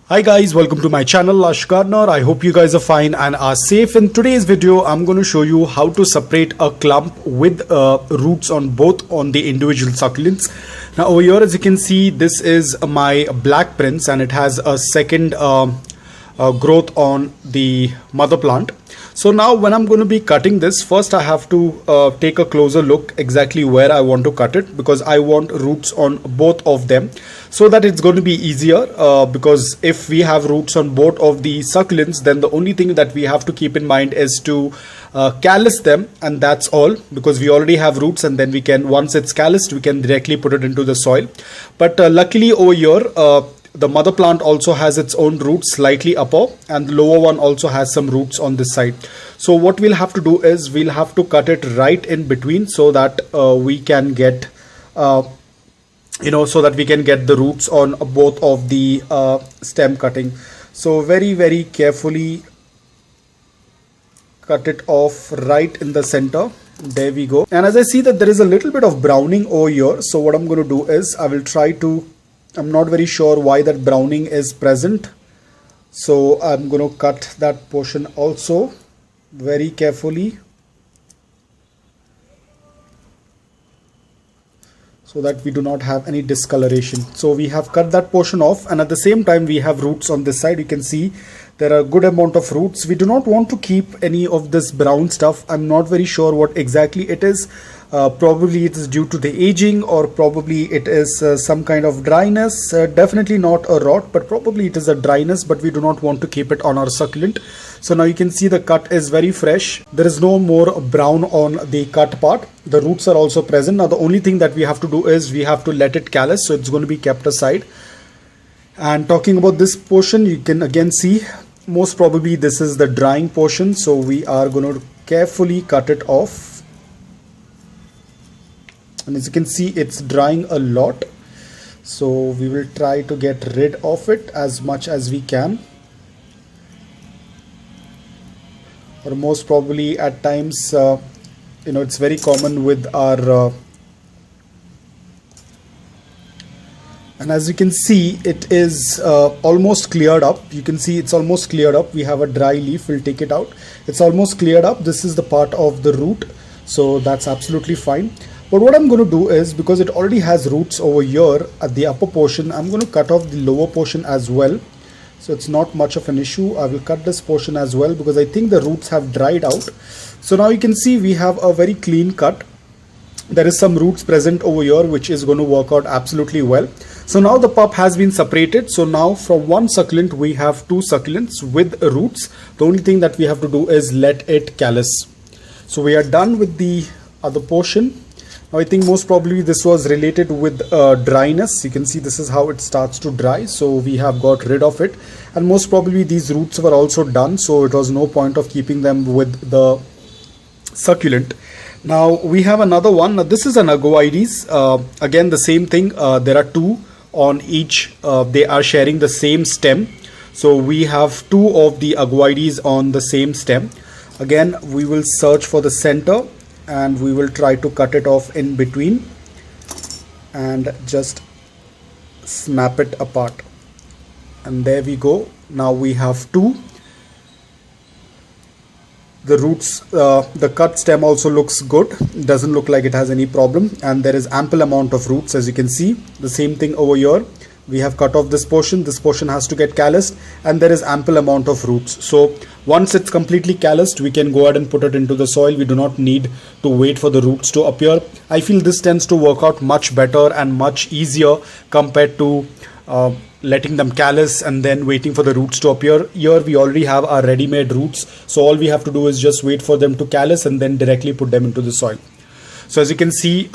Hi guys, welcome to my channel Lush Gardener. I hope you guys are fine and are safe. In today's video, I'm going to show you how to separate a clump with roots on both on the individual succulents. Now over here, as you can see, this is my Black Prince and it has a second growth on the mother plant. So now when I'm going to be cutting this, first I have to take a closer look exactly where I want to cut it, because I want roots on both of them so that it's going to be easier, because if we have roots on both of the succulents, then the only thing that we have to keep in mind is to callus them, and that's all, because we already have roots, and then we can, once it's calloused, we can directly put it into the soil. But luckily over here, the mother plant also has its own roots slightly upper, and the lower one also has some roots on this side. So what we'll have to do is we'll have to cut it right in between so that we can get so that we can get the roots on both of the stem cutting. So very carefully cut it off right in the center. There we go. And as I see that there is a little bit of browning over here, so what I'm going to do is I will try to, I'm not very sure why that browning is present, so I'm going to cut that portion also very carefully so that we do not have any discoloration. So we have cut that portion off, and at the same time we have roots on this side. You can see there are a good amount of roots. We do not want to keep any of this brown stuff. I'm not very sure what exactly it is. Probably it is due to the aging, or probably it is some kind of dryness. Definitely not a rot, but probably it is a dryness, but we do not want to keep it on our succulent. So now you can see the cut is very fresh. There is no more brown on the cut part. The roots are also present. Now the only thing that we have to do is we have to let it callus, so it's going to be kept aside. And talking about this portion, you can again see most probably this is the drying portion, so we are going to carefully cut it off. And as you can see, it's drying a lot, so we will try to get rid of it as much as we can. Or most probably at times, it's very common with our and as you can see, it is almost cleared up. You can see it's almost cleared up. We have a dry leaf. We'll take it out. It's almost cleared up. This is the part of the root, so that's absolutely fine. But what I'm going to do is, because it already has roots over here at the upper portion, I'm going to cut off the lower portion as well. So it's not much of an issue. I will cut this portion as well because I think the roots have dried out. So now you can see we have a very clean cut. There is some roots present over here which is going to work out absolutely well. So now the pup has been separated. So now from one succulent we have two succulents with roots. The only thing that we have to do is let it callus. So we are done with the other portion. Now I think most probably this was related with dryness. You can see this is how it starts to dry, so we have got rid of it, and most probably these roots were also done, so it was no point of keeping them with the succulent. Now we have another one. Now this is an Agoides. Again the same thing. There are two on each. They are sharing the same stem, so we have two of the Agoides on the same stem. Again we will search for the center, and we will try to cut it off in between and just snap it apart. And there we go. Now we have two. The roots, the cut stem also looks good. It doesn't look like it has any problem, and there is ample amount of roots. As you can see, the same thing over here. We have cut off this portion has to get calloused, and there is ample amount of roots. So once it's completely calloused, we can go ahead and put it into the soil. We do not need to wait for the roots to appear. I feel this tends to work out much better and much easier compared to letting them callus and then waiting for the roots to appear. Here we already have our ready-made roots, so all we have to do is just wait for them to callus and then directly put them into the soil. So as you can see,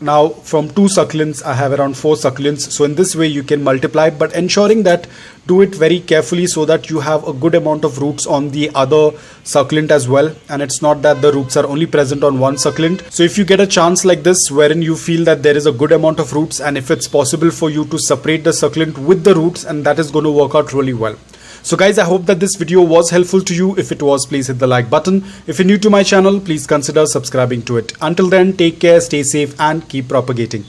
now from two succulents I have around 4 succulents. So in this way you can multiply, but ensuring that do it very carefully so that you have a good amount of roots on the other succulent as well, and it's not that the roots are only present on one succulent. So if you get a chance like this wherein you feel that there is a good amount of roots, and if it's possible for you to separate the succulent with the roots, and that is going to work out really well. So guys, I hope that this video was helpful to you. If it was, please hit the like button. If you're new to my channel, please consider subscribing to it. Until then, take care, stay safe, and keep propagating.